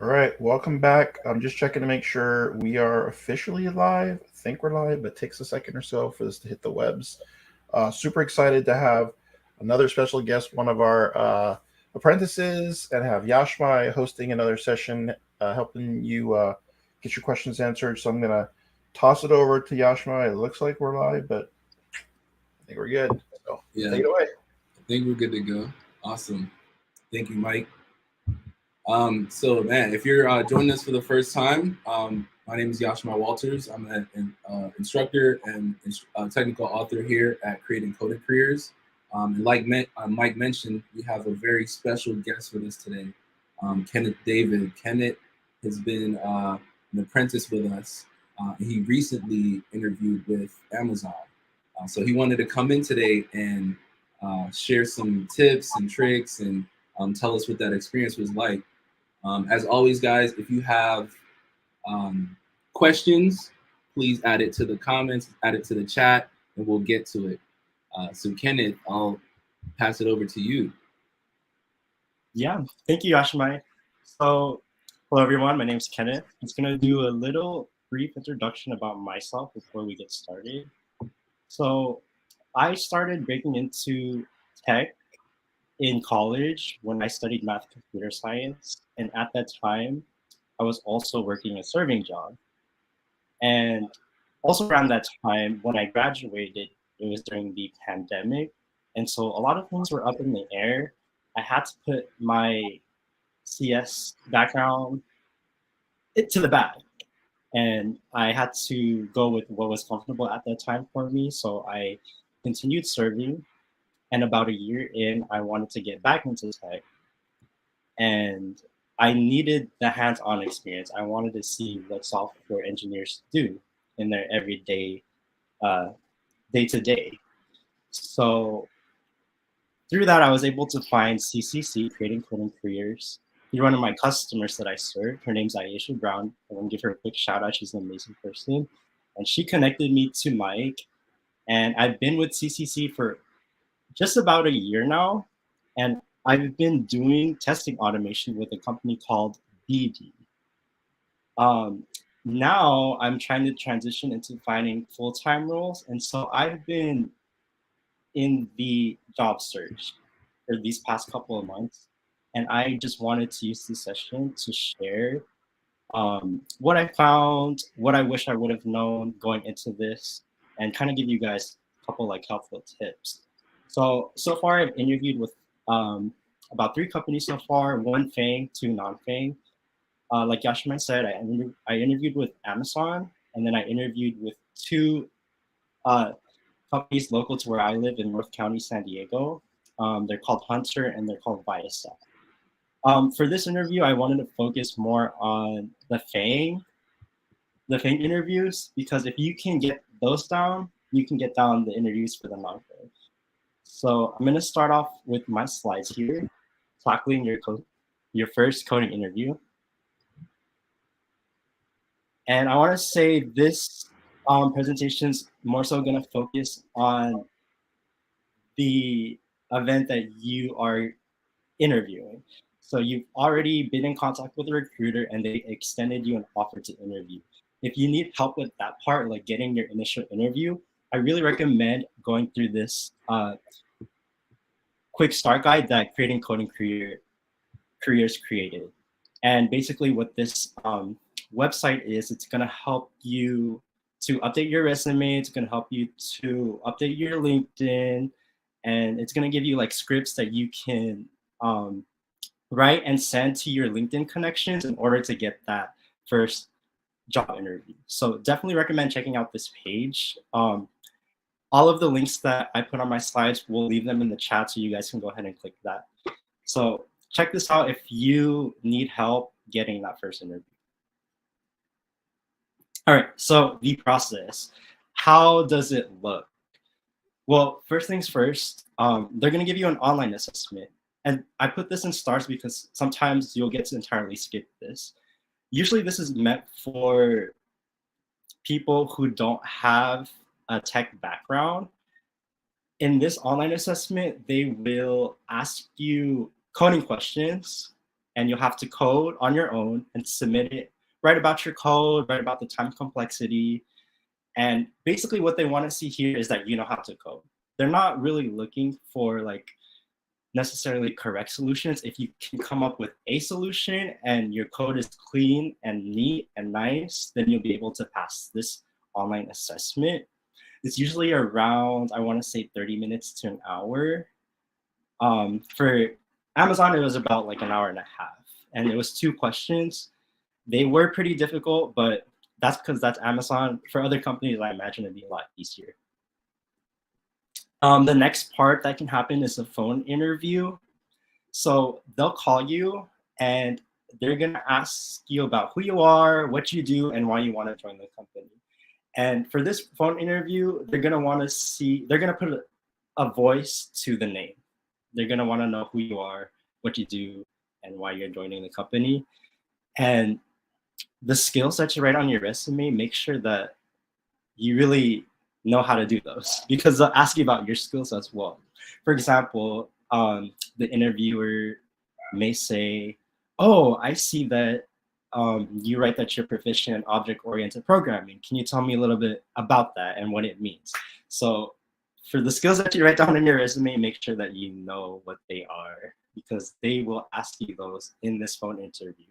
All right, welcome back. I'm just checking to make sure we are officially live. I think we're live, but it takes a second or so for this to hit the webs. Super excited to have another special guest, one of our apprentices, and have Yashmi hosting another session, helping you get your questions answered. So I'm going to toss it over to Yashmi. It looks like we're live, but I think we're good. So Yeah, take it away. I think we're good to go. Awesome. Thank you, Mike. So man, if you're joining us for the first time, my name is Yahshemi Walters. I'm an instructor and technical author here at Creating Coding Careers. And like Mike mentioned, we have a very special guest with us today, Kenneth David. Kenneth has been an apprentice with us. He recently interviewed with Amazon. So he wanted to come in today and share some tips and tricks and tell us what that experience was like. As always, guys, if you have questions, please add it to the comments, add it to the chat, and we'll get to it. So, Kenneth, I'll pass it over to you. Yeah, thank you, Yashimi. So, hello everyone, my name is Kenneth. I'm just gonna do a little brief introduction about myself before we get started. So, I started breaking into tech in college when I studied math and computer science, and at that time, I was also working a serving job. And also around that time, when I graduated, it was during the pandemic, and so a lot of things were up in the air. I had to put my CS background to the back. And I had to go with what was comfortable at that time for me. So I continued serving. And about a year in, I wanted to get back into tech. And I needed the hands on experience. I wanted to see what software engineers do in their everyday, day to day. So through that, I was able to find CCC, Creating Coding Careers, through one of my customers that I serve. Her name's Aisha Brown. I want to give her a quick shout out. She's an amazing person. And she connected me to Mike. And I've been with CCC for just about a year now. And I've been doing testing automation with a company called BD. Um, Now I'm trying to transition into finding full-time roles. And so I've been in the job search for these past couple of months. And I just wanted to use this session to share what I found, what I wish I would have known going into this, and kind of give you guys a couple like helpful tips. So far I've interviewed with about 3 companies so far, 1 FANG, 2 non-FANG. Like Yashima said, I interviewed with Amazon, and then I interviewed with 2 uh, companies local to where I live in North County, San Diego. They're called Hunter and they're called Viasat. For this interview, I wanted to focus more on the FANG interviews, because if you can get those down, you can get down the interviews for the non-FANG. So I'm going to start off with my slides here, tackling your first coding interview. And I want to say this presentation's more so going to focus on the event that you are interviewing. So you've already been in contact with a recruiter and they extended you an offer to interview. If you need help with that part, like getting your initial interview, I really recommend going through this quick start guide that Creating Coding Careers created. And basically what this website is, it's going to help you to update your resume. It's going to help you to update your LinkedIn. And it's going to give you like scripts that you can write and send to your LinkedIn connections in order to get that first job interview. So definitely recommend checking out this page. All of the links that I put on my slides, we'll leave them in the chat so you guys can go ahead and click that. So check this out if you need help getting that first interview. All right, so the process. How does it look? Well, first things first, they're going to give you an online assessment. And I put this in stars because sometimes you'll get to entirely skip this. Usually this is meant for people who don't have a tech background. In this online assessment, they will ask you coding questions, and you'll have to code on your own and submit it. Write about your code, write about the time complexity, and basically what they want to see here is that you know how to code. They're not really looking for like necessarily correct solutions. If you can come up with a solution and your code is clean and neat and nice, then you'll be able to pass this online assessment. It's usually around, I want to say 30 minutes to an hour. For Amazon, it was about like an hour and a half, and it was 2 questions. They were pretty difficult, but that's because that's Amazon. For other companies, I imagine it'd be a lot easier. The next part that can happen is a phone interview. So they'll call you and they're gonna ask you about who you are, what you do, and why you want to join the company. And for this phone interview, they're gonna want to see, they're gonna put a voice to the name. They're gonna want to know who you are, what you do, and why you're joining the company. And the skills that you write on your resume, make sure that you really know how to do those, because they'll ask you about your skills as well. For example, the interviewer may say, "Oh, I see that you write that you're proficient in object-oriented programming. Can you tell me a little bit about that and what it means?" So for the skills that you write down in your resume, make sure that you know what they are, because they will ask you those in this phone interview.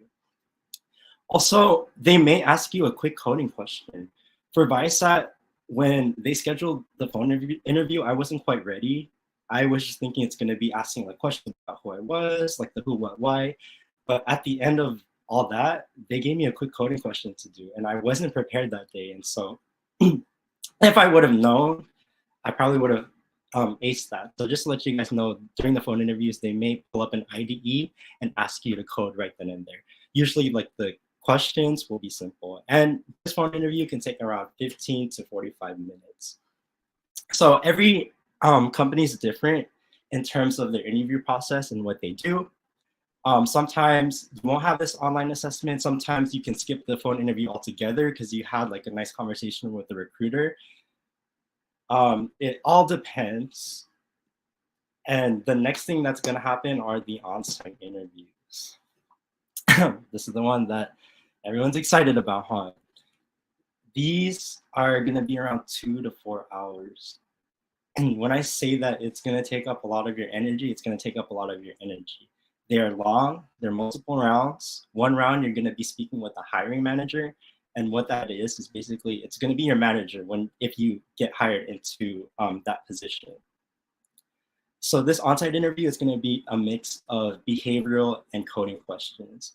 Also, they may ask you a quick coding question. For Viasat, when they scheduled the phone interview, I wasn't quite ready. I was just thinking it's going to be asking like questions about who I was, like the who, what, why. But at the end of all that, they gave me a quick coding question to do, and I wasn't prepared that day. And so if I would have known, I probably would have aced that. So just to let you guys know, during the phone interviews, they may pull up an IDE and ask you to code right then and there. Usually like the questions will be simple. And this phone interview can take around 15 to 45 minutes. So every company is different in terms of their interview process and what they do. Sometimes you won't have this online assessment. Sometimes you can skip the phone interview altogether because you had like a nice conversation with the recruiter. It all depends. And the next thing that's going to happen are the on-site interviews. This is the one that everyone's excited about, huh? These are going to be around 2 to 4 hours. And when I say that it's going to take up a lot of your energy, it's going to take up a lot of your energy. They are long, they're multiple rounds. One round, you're going to be speaking with the hiring manager. And what that is basically, it's going to be your manager if you get hired into that position. So this on-site interview is going to be a mix of behavioral and coding questions.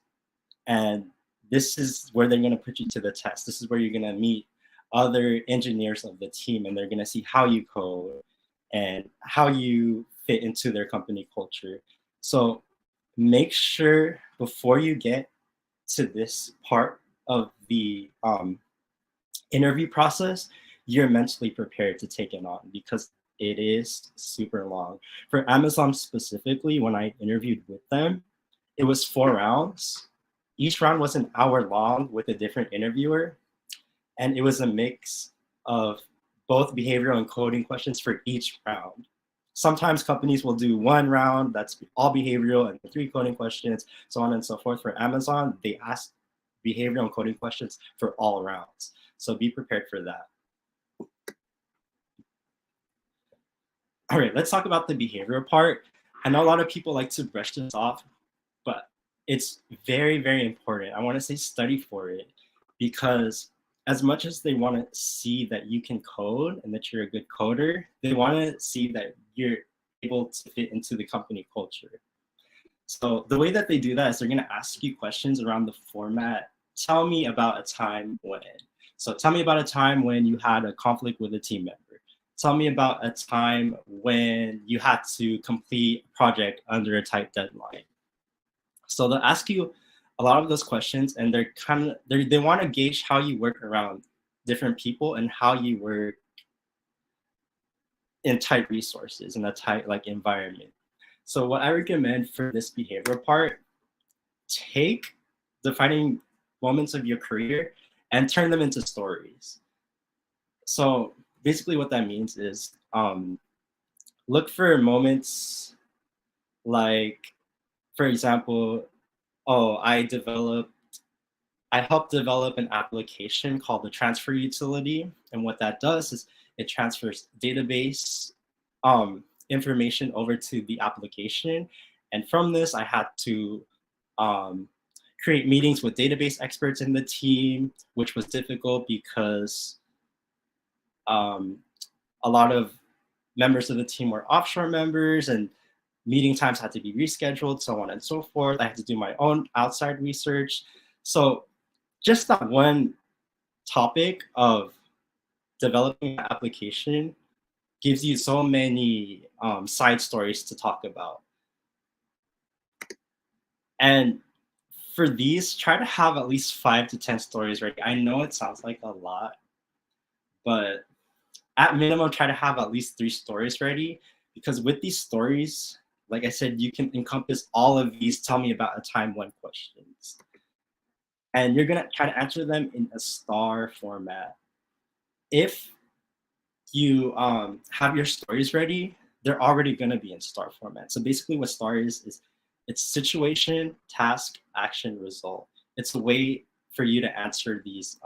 And this is where they're going to put you to the test. This is where you're going to meet other engineers of the team, and they're going to see how you code and how you fit into their company culture. So make sure before you get to this part of the interview process, you're mentally prepared to take it on, because it is super long. For Amazon specifically, when I interviewed with them, it was 4 rounds. Each round was an hour long with a different interviewer. And it was a mix of both behavioral and coding questions for each round. Sometimes companies will do 1 round that's all behavioral and 3 coding questions, so on and so forth. For Amazon, they ask behavioral and coding questions for all rounds. So be prepared for that. All right, let's talk about the behavioral part. I know a lot of people like to brush this off, but it's very, very important. I want to say study for it, because as much as they want to see that you can code and that you're a good coder, they want to see that you're able to fit into the company culture. So the way that they do that is they're going to ask you questions around the format. Tell me about a time when. So tell me about a time when you had a conflict with a team member. Tell me about a time when you had to complete a project under a tight deadline. So they'll ask you a lot of those questions, and they want to gauge how you work around different people and how you work in tight resources, in a tight like environment. So what I recommend for this behavioral part, take defining moments of your career and turn them into stories. So basically what that means is look for moments like, for example, Oh, I helped develop an application called the transfer utility. And what that does is it transfers database information over to the application. And from this, I had to um, create meetings with database experts in the team, which was difficult because um, a lot of members of the team were offshore members and meeting times had to be rescheduled, so on and so forth. I had to do my own outside research. So just that one topic of developing an application gives you so many side stories to talk about. And for these, try to have at least 5 to 10 stories ready. I know it sounds like a lot, but at minimum, try to have at least 3 stories ready, because with these stories, like I said, you can encompass all of these tell me about a time when questions. And you're gonna try to answer them in a star format. If you have your stories ready, they're already gonna be in star format. So basically what star is it's situation, task, action, result. It's a way for you to answer these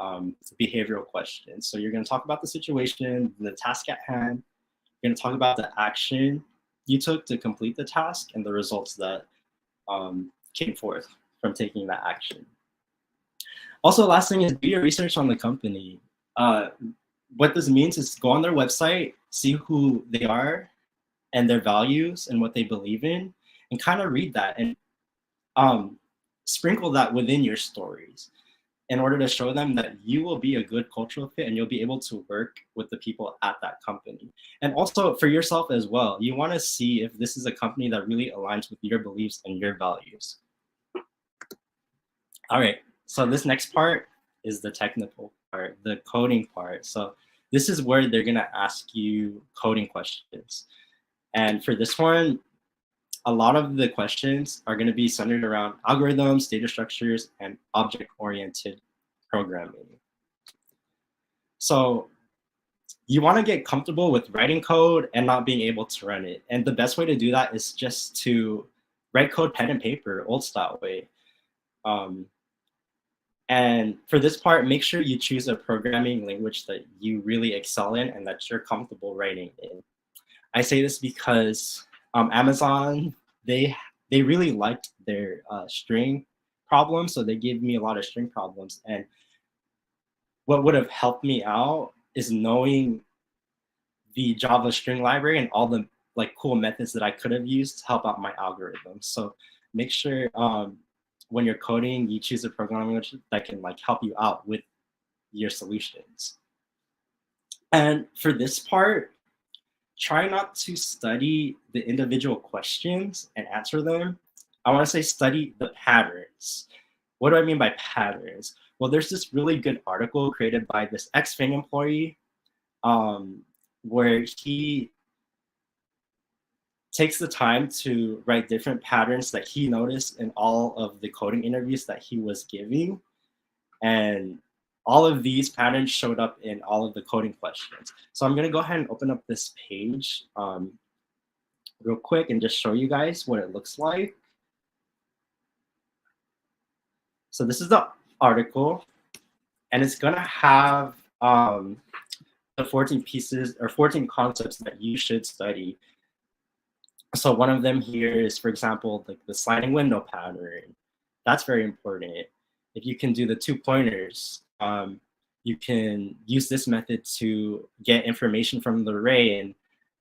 behavioral questions. So you're gonna talk about the situation, the task at hand, you're gonna talk about the action you took to complete the task and the results that came forth from taking that action. Also, last thing is do your research on the company. What this means is go on their website, see who they are and their values and what they believe in, and kind of read that and sprinkle that within your stories in order to show them that you will be a good cultural fit and you'll be able to work with the people at that company. And also for yourself as well, you want to see if this is a company that really aligns with your beliefs and your values. All right, so this next part is the technical part, the coding part. So this is where they're gonna ask you coding questions. And for this one, a lot of the questions are gonna be centered around algorithms, data structures, and object-oriented programming. So you wanna get comfortable with writing code and not being able to run it. And the best way to do that is just to write code pen and paper, old style way. And for this part, make sure you choose a programming language that you really excel in and that you're comfortable writing in. I say this because Amazon, they really liked their string problems, so they gave me a lot of string problems. And what would have helped me out is knowing the Java string library and all the like cool methods that I could have used to help out my algorithms. So make sure when you're coding, you choose a programming language that can like help you out with your solutions. And for this part, try not to study the individual questions and answer them. I want to say study the patterns. What do I mean by patterns? Well, there's this really good article created by this ex-Fing employee where he takes the time to write different patterns that he noticed in all of the coding interviews that he was giving. And all of these patterns showed up in all of the coding questions. So I'm gonna go ahead and open up this page real quick and just show you guys what it looks like. So this is the article, and it's gonna have the 14 pieces or 14 concepts that you should study. So one of them here is, for example, like the sliding window pattern. That's very important. If you can do the 2 pointers, you can use this method to get information from the array in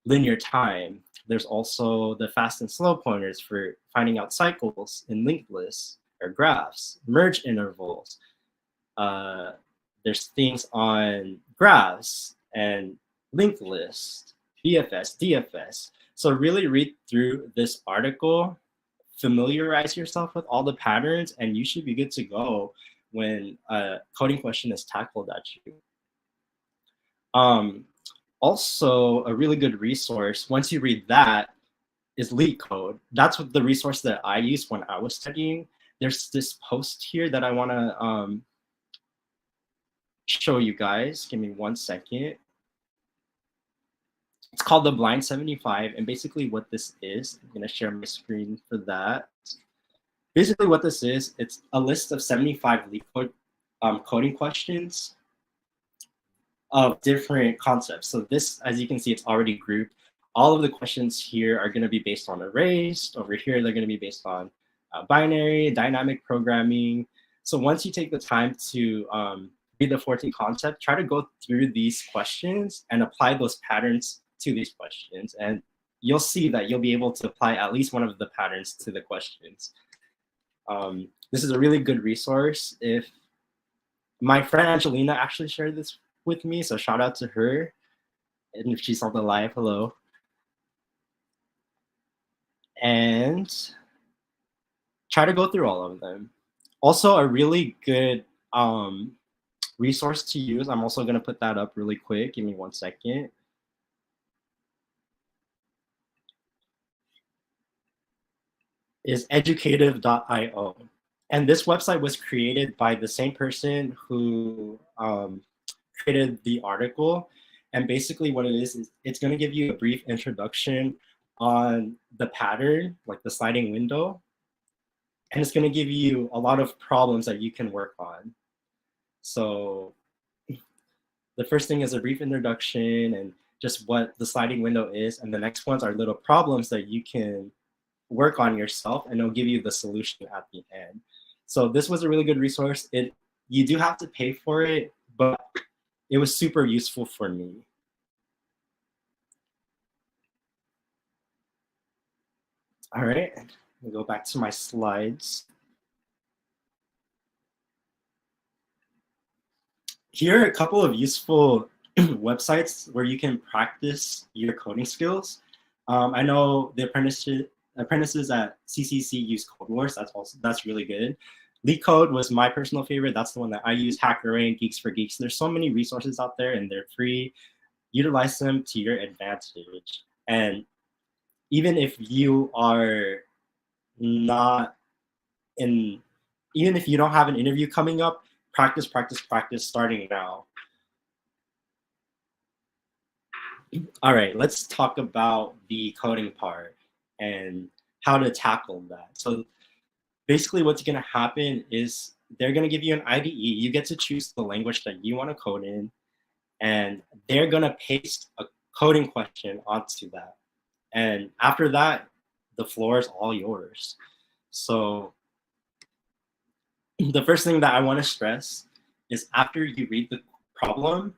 linear time. There's also the fast and slow pointers for finding out cycles in linked lists or graphs, merge intervals. There's things on graphs and linked lists, BFS, DFS. So really read through this article, familiarize yourself with all the patterns, and you should be good to go when a coding question is tackled at you. Also, a really good resource, once you read that, is LeetCode. That's what the resource that I used when I was studying. There's this post here that I want to show you guys. Give me 1 second. It's called the Blind 75, and basically what this is, I'm gonna share my screen for that. basically what this is, it's a list of 75 leak code coding questions of different concepts. So this, as you can see, it's already grouped. All of the questions here are going to be based on arrays. Over here, they're going to be based on binary, dynamic programming. So once you take the time to read the 14 concept, try to go through these questions and apply those patterns to these questions. And you'll see that you'll be able to apply at least one of the patterns to the questions. This is a really good resource. If my friend Angelina actually shared this with me, so shout out to her. And if she's on the live, hello. And try to go through all of them. Also, a really good resource to use, I'm also going to put that up really quick. Give me 1 second. Is educative.io. And this website was created by the same person who created the article. And basically what it is it's going to give you a brief introduction on the pattern, like the sliding window. And it's going to give you a lot of problems that you can work on. So the first thing is a brief introduction and just what the sliding window is. And the next ones are little problems that you can work on yourself, and it'll give you the solution at the end. So this was a really good resource. You do have to pay for it, but it was super useful for me. All right, let me go back to my slides. Here are a couple of useful websites where you can practice your coding skills. I know the apprentices at CCC use Code Wars. That's really good. LeetCode was my personal favorite. That's the one that I use. HackerRank, Geeks for Geeks. There's so many resources out there, and they're free. Utilize them to your advantage. And even if you are not in, even if you don't have an interview coming up, practice, practice, practice starting now. All right, let's talk about the coding part and how to tackle that. So basically what's going to happen is they're going to give you an IDE. You get to choose the language that you want to code in, and they're going to paste a coding question onto that. And after that, the floor is all yours. So the first thing that I want to stress is after you read the problem,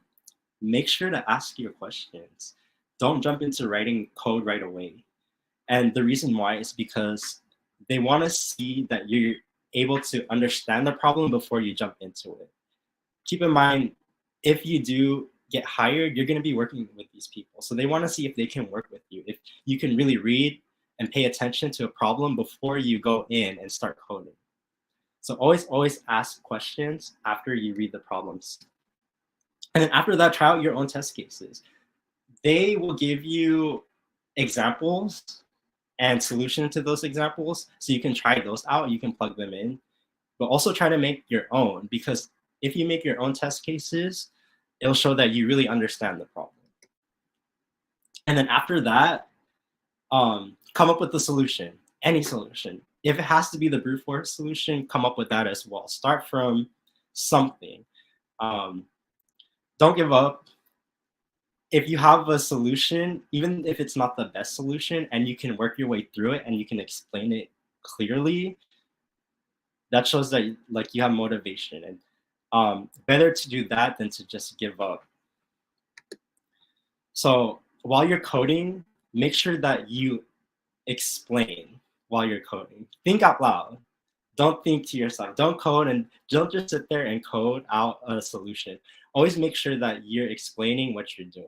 make sure to ask your questions. Don't jump into writing code right away. And the reason why is because they want to see that you're able to understand the problem before you jump into it. Keep in mind, if you do get hired, you're going to be working with these people. So they want to see if they can work with you, if you can really read and pay attention to a problem before you go in and start coding. So always ask questions after you read the problems. And then after that, try out your own test cases. They will give you examples and solutions to those examples, so you can try those out, you can plug them in, but also try to make your own, because if you make your own test cases, it'll show that you really understand the problem. And then after that, come up with the solution, any solution. If it has to be the brute force solution, come up with that as well. Start from something. Don't give up. If you have a solution, even if it's not the best solution, and you can work your way through it and you can explain it clearly, that shows that like you have motivation. And better to do that than to just give up. So while you're coding, make sure that you explain while you're coding. Think out loud. Don't think to yourself. Don't code and don't just sit there and code out a solution. Always make sure that you're explaining what you're doing.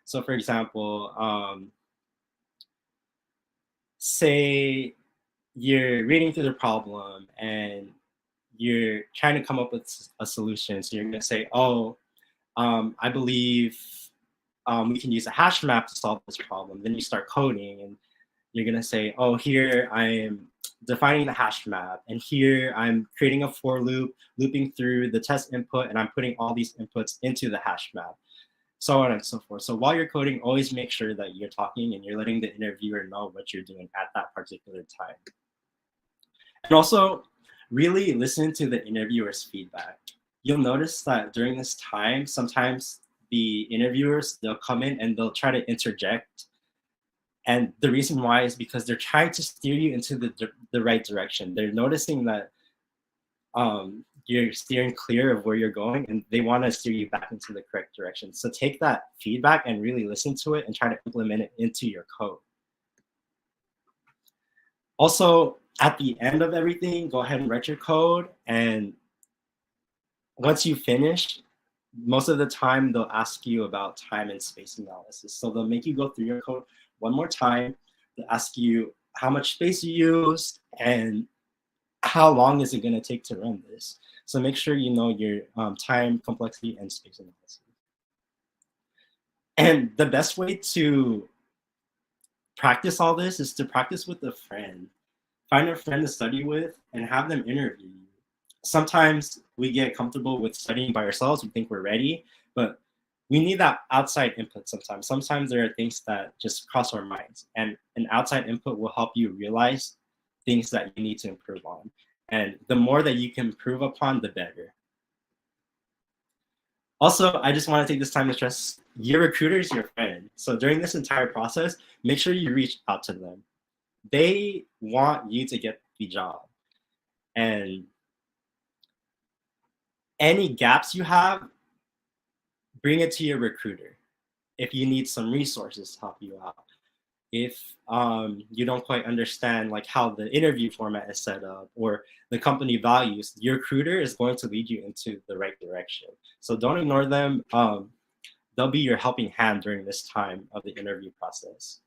So for example, say you're reading through the problem and you're trying to come up with a solution. So you're going to say, oh, I believe we can use a hash map to solve this problem. Then you start coding and you're going to say, oh, here I am defining the hash map. And here I'm creating a for loop, looping through the test input, and I'm putting all these inputs into the hash map, so on and so forth. So while you're coding, always make sure that you're talking and you're letting the interviewer know what you're doing at that particular time. And also, really listen to the interviewer's feedback. You'll notice that during this time, sometimes the interviewers, they'll come in and they'll try to interject. And the reason why is because they're trying to steer you into the right direction. They're noticing that you're steering clear of where you're going, and they want to steer you back into the correct direction. So take that feedback and really listen to it and try to implement it into your code. Also, at the end of everything, go ahead and write your code. And once you finish, most of the time they'll ask you about time and space analysis. So they'll make you go through your code one more time. They'll ask you how much space you use and how long is it going to take to run this. So make sure you know your time, complexity, and space analysis. And the best way to practice all this is to practice with a friend. Find a friend to study with and have them interview you. Sometimes we get comfortable with studying by ourselves. We think we're ready, but we need that outside input sometimes. Sometimes there are things that just cross our minds, and an outside input will help you realize things that you need to improve on. And the more that you can improve upon, the better. Also, I just want to take this time to stress your recruiter is your friend. So during this entire process, make sure you reach out to them. They want you to get the job. And any gaps you have, bring it to your recruiter. If you need some resources to help you out. If you don't quite understand like how the interview format is set up or the company values, your recruiter is going to lead you into the right direction. So don't ignore them. They'll be your helping hand during this time of the interview process.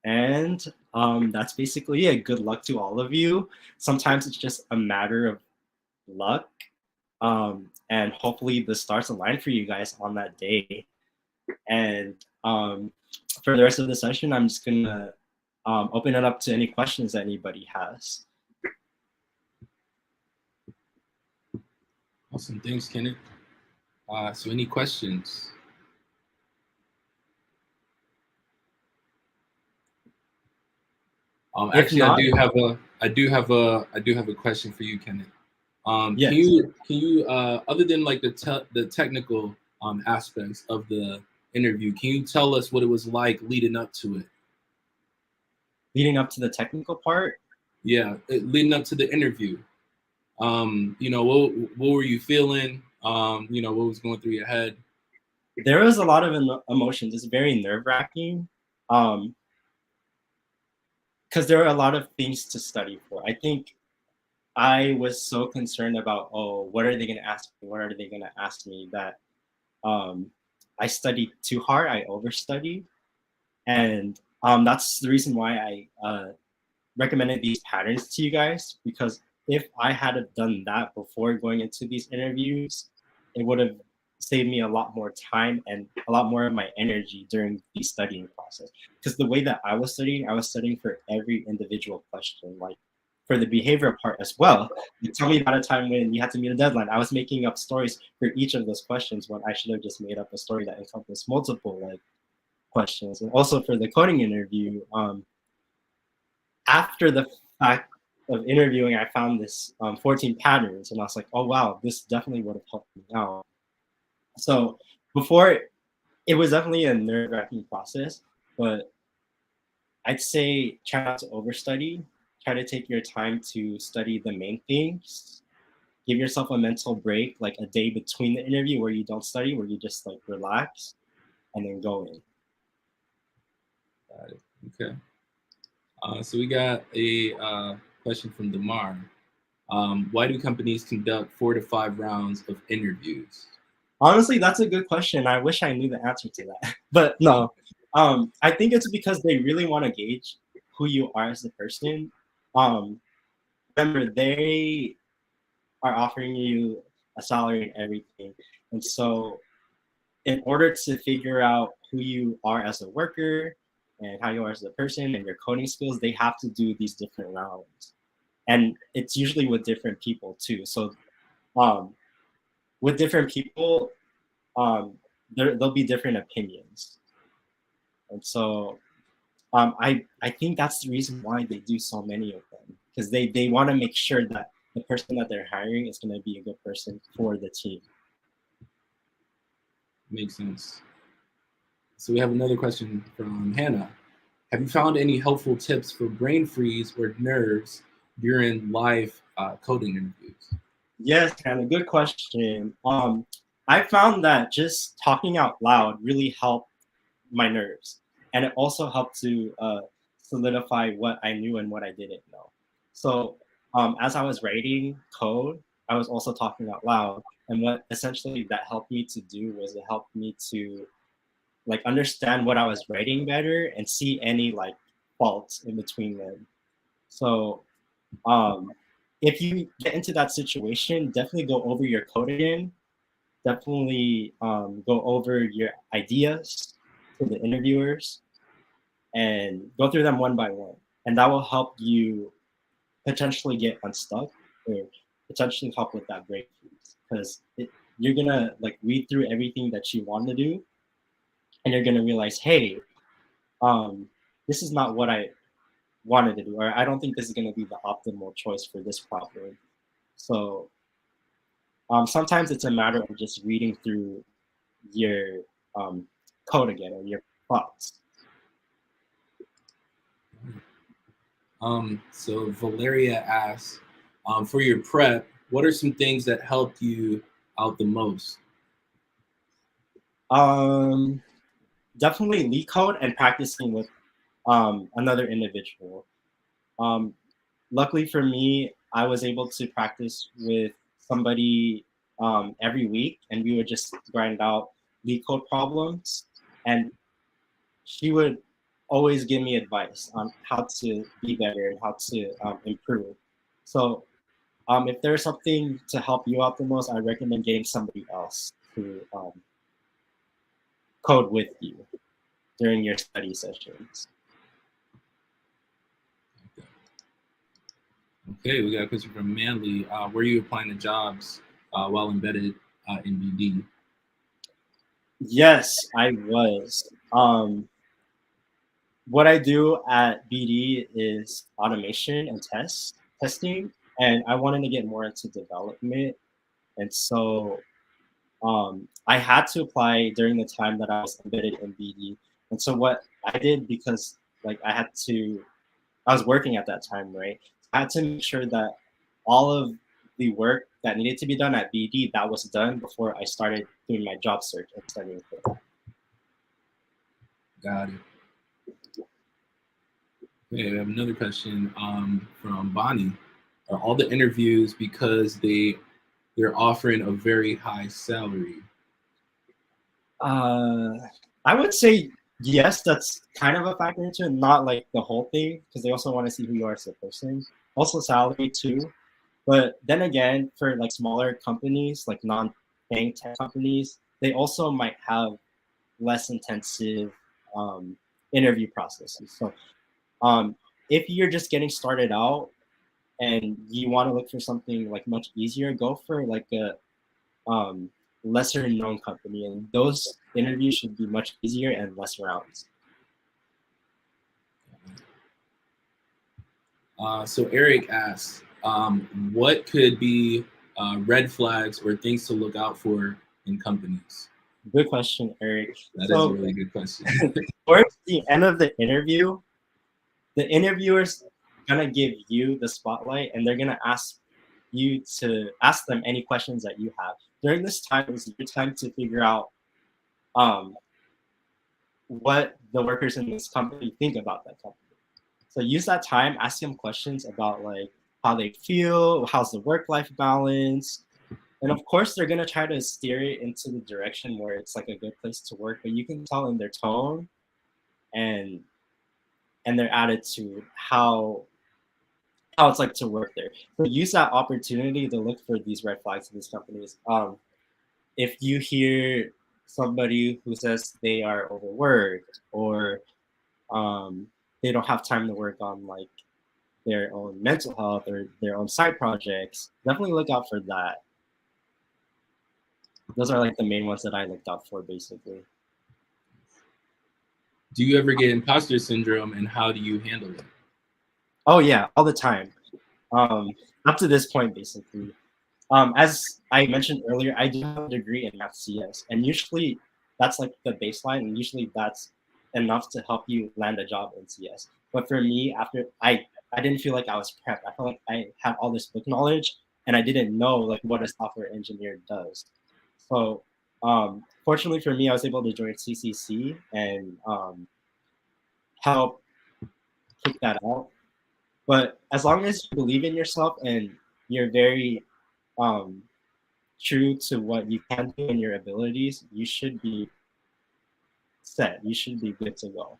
And that's basically it. Good luck to all of you. Sometimes it's just a matter of luck. And hopefully the stars align for you guys on that day. And for the rest of the session, I'm just gonna open it up to any questions that anybody has. Awesome, thanks, Kenneth. So any questions? Actually, not, I do have a question for you, Kenneth. Yes. Can you other than like the technical aspects of the interview, can you tell us what it was like leading up to it? Leading up to the technical part? Yeah, leading up to the interview. You know, what were you feeling? You know, what was going through your head? There was a lot of emotions. It's very nerve-wracking. Because there are a lot of things to study for. I think I was so concerned about, oh, what are they going to ask me? What are they going to ask me? That I studied too hard. I overstudied. And that's the reason why I recommended these patterns to you guys, because if I had done that before going into these interviews, it would have saved me a lot more time and a lot more of my energy during the studying process. Because the way that I was studying for every individual question, like for the behavior part as well. You tell me about a time when you had to meet a deadline. I was making up stories for each of those questions when I should have just made up a story that encompassed multiple like questions. And also for the coding interview, after the fact of interviewing, I found this 14 patterns, and I was like, oh wow, this definitely would have helped me out. So before, it was definitely a nerve-wracking process, but I'd say try not to overstudy. Try to take your time to study the main things. Give yourself a mental break, like a day between the interview where you don't study, where you just like relax, and then go in. Got it. Okay. So we got a question from Damar. Why do companies conduct 4 to 5 rounds of interviews? Honestly, that's a good question. I wish I knew the answer to that, but no. I think it's because they really want to gauge who you are as a person. Remember, they are offering you a salary and everything, and so in order to figure out who you are as a worker and how you are as a person and your coding skills, they have to do these different rounds. And it's usually with different people too. So with different people, there'll be different opinions. And so I think that's the reason why they do so many of them. because they want to make sure that the person that they're hiring is going to be a good person for the team. Makes sense. So we have another question from Hannah. Have you found any helpful tips for brain freeze or nerves during live coding interviews? Yes, kind of good question. I found that just talking out loud really helped my nerves, and it also helped to solidify what I knew and what I didn't know. So as I was writing code, I was also talking out loud, and what essentially that helped me to do was it helped me to like understand what I was writing better and see any like faults in between them. So if you get into that situation, definitely go over your code again. Definitely go over your ideas to the interviewers and go through them one by one. And that will help you potentially get unstuck or potentially help with that brain freeze. Because you're going to like read through everything that you want to do. And you're going to realize, hey, this is not what I wanted to do. Or I don't think this is going to be the optimal choice for this problem. So sometimes it's a matter of just reading through your code again or your plots. So Valeria asks, for your prep, what are some things that helped you out the most? Definitely leak code and practicing with another individual. Luckily for me, I was able to practice with somebody every week, and we would just grind out leak code problems, and she would always give me advice on how to be better and how to improve. So if there's something to help you out the most, I recommend getting somebody else to code with you during your study sessions. Okay, we got a question from Manly. Were you applying to jobs while embedded in BD? Yes, I was. What I do at BD is automation and testing, and I wanted to get more into development. And so I had to apply during the time that I was embedded in BD. And so what I did, because like I was working at that time, right? I had to make sure that all of the work that needed to be done at BD, that was done before I started doing my job search and studying for that. Got it. Okay, we have another question from Bonnie. Are all the interviews because they're offering a very high salary? I would say yes, that's kind of a factor into it, not like the whole thing, because they also want to see who you are as a person. Also salary too. But then again, for like smaller companies, like non-paying tech companies, they also might have less intensive interview processes. So if you're just getting started out and you want to look for something like much easier, go for like a lesser known company, and those interviews should be much easier and less rounds. So Eric asks, what could be red flags or things to look out for in companies? Good question, Eric. That is a really good question. Towards the end of the interview, the interviewer's gonna give you the spotlight, and they're gonna ask you to ask them any questions that you have. During this time is your time to figure out what the workers in this company think about that company. So use that time, ask them questions about like how they feel, how's the work-life balance. And of course, they're gonna try to steer it into the direction where it's like a good place to work, but you can tell in their tone and their attitude how it's like to work there. So use that opportunity to look for these red flags in these companies. If you hear somebody who says they are overworked or they don't have time to work on like their own mental health or their own side projects, definitely look out for that. Those are like the main ones that I looked out for, basically. Do you ever get imposter syndrome, and how do you handle it? Oh yeah, all the time. Up to this point, basically. As I mentioned earlier, I do have a degree in Math CS, and usually that's like the baseline, and usually that's enough to help you land a job in CS. But for me, after I didn't feel like I was prepped. I felt like I had all this book knowledge, and I didn't know like what a software engineer does. So, fortunately for me, I was able to join CCC and help kick that out. But as long as you believe in yourself and you're very um, true to what you can do and your abilities, you should be set. You should be good to go.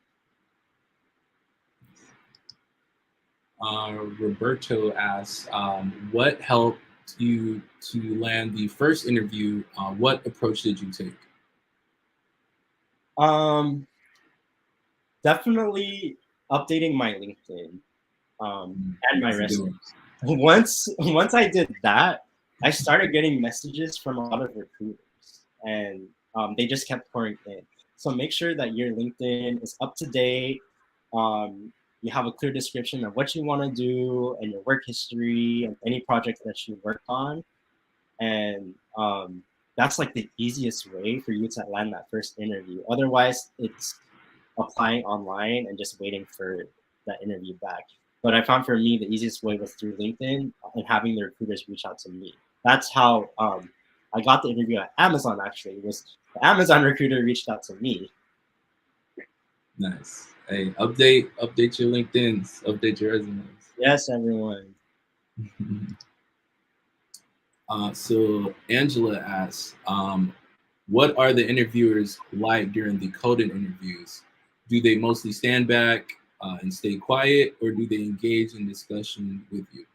Roberto asks, what helped you to land the first interview? What approach did you take? Definitely updating my LinkedIn and my That's a good resume. one. Once I did that, I started getting messages from a lot of recruiters, and they just kept pouring in. So make sure that your LinkedIn is up to date. You have a clear description of what you want to do and your work history and any projects that you worked on. And that's like the easiest way for you to land that first interview. Otherwise, it's applying online and just waiting for that interview back. But I found for me the easiest way was through LinkedIn and having the recruiters reach out to me. That's how I got the interview at Amazon. Actually, it was the Amazon recruiter reached out to me. Nice. Hey, update your LinkedIn's, update your resumes. Yes, everyone. So Angela asks, what are the interviewers like during the coding interviews? Do they mostly stand back and stay quiet, or do they engage in discussion with you?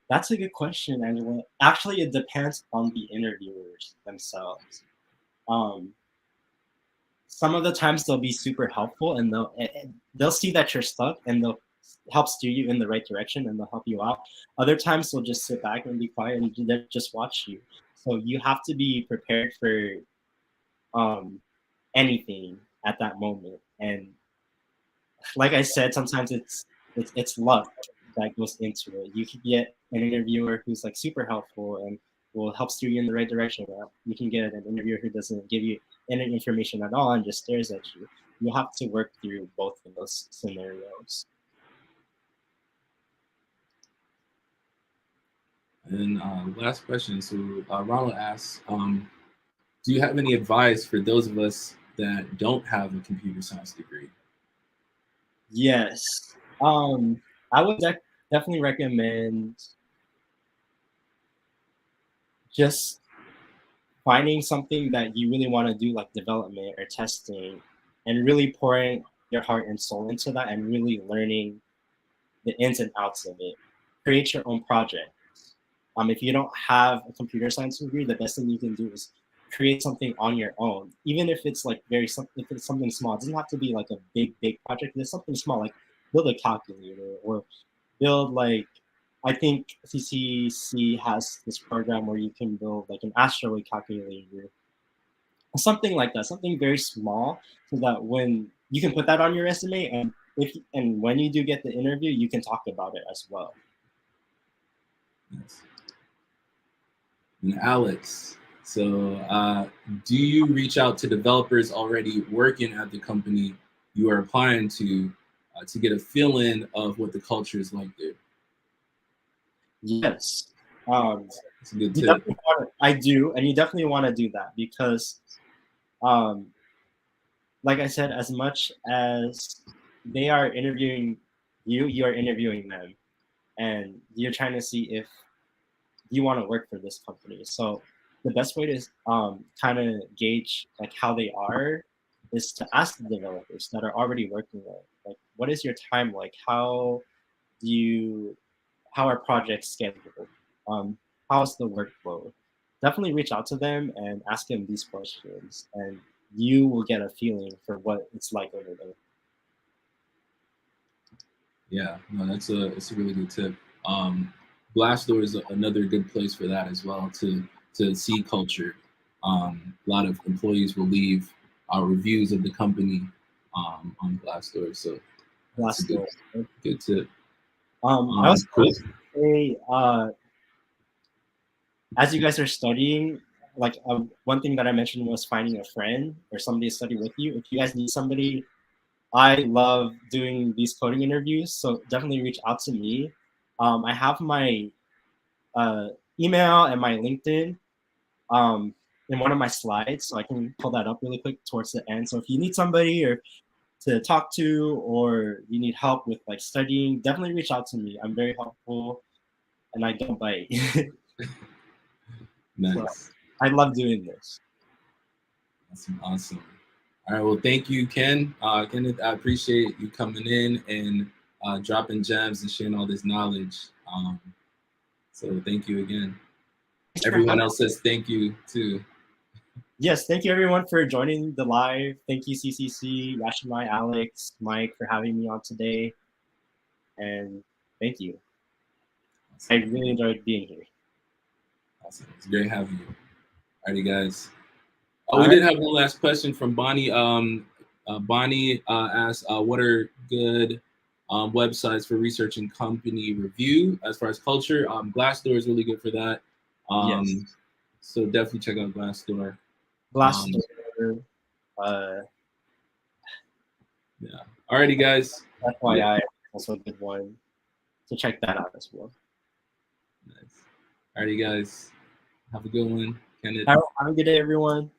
That's a good question, Angela. Actually, it depends on the interviewers themselves. Some of the times they'll be super helpful, and they'll see that you're stuck, and they'll help steer you in the right direction, and they'll help you out. Other times they'll just sit back and be quiet and just watch you. So you have to be prepared for anything at that moment. And like I said, sometimes it's luck that goes into it. You could get an interviewer who's like super helpful and will help steer you in the right direction. You can get an interviewer who doesn't give you any information at all and just stares at you. You have to work through both of those scenarios. And last question. So Ronald asks, do you have any advice for those of us that don't have a computer science degree? Yes. I would definitely recommend just finding something that you really want to do, like development or testing, and really pouring your heart and soul into that and really learning the ins and outs of it. Create your own project. If you don't have a computer science degree, the best thing you can do is create something on your own, even if it's like if it's something small. It doesn't have to be like a big project. There's something small, like build a calculator or build like, I think CCC has this program where you can build like an asteroid calculator, something like that, something very small, so that when you can put that on your resume, and when you do get the interview, you can talk about it as well. Yes. And Alex, so do you reach out to developers already working at the company you are applying to get a feeling of what the culture is like there? Yes. It's a good tip. I do, and you definitely want to do that because, like I said, as much as they are interviewing you, you are interviewing them, and you're trying to see if you want to work for this company. So the best way to kind of gauge like how they are is to ask the developers that are already working there, like, what is your time like? How are projects scheduled? How's the workflow? Definitely reach out to them and ask them these questions, and you will get a feeling for what it's like over there. Yeah, no, it's a really good tip. Glassdoor is another good place for that as well, to see culture. A lot of employees will leave reviews of the company on Glassdoor, so that's a good tip. I also Cool. say, as you guys are studying, like one thing that I mentioned was finding a friend or somebody to study with you. If you guys need somebody, I love doing these coding interviews, so definitely reach out to me. I have my email and my LinkedIn in one of my slides, so I can pull that up really quick towards the end. So if you need somebody or to talk to, or you need help with like studying, definitely reach out to me. I'm very helpful, and I don't bite. Nice. So I love doing this. Awesome. All right. Well, thank you, Ken. Kenneth, I appreciate you coming in and dropping gems and sharing all this knowledge. So thank you again. Everyone else says thank you too. Yes, thank you everyone for joining the live. Thank you CCC, Yahshemi, Alex, Mike for having me on today. And thank you. Awesome. I really enjoyed being here. Awesome. It's great having you. Alrighty, guys. Oh, we did have one last question from Bonnie. Bonnie asked, what are good websites for research and company review as far as culture? Glassdoor is really good for that. Yes. So definitely check out Glassdoor. Glassdoor. Yeah. Alrighty, guys. FYI, also a good one. So check that out as well. Nice. Alrighty, guys. Have a good one. Kenneth. Have a good day, everyone.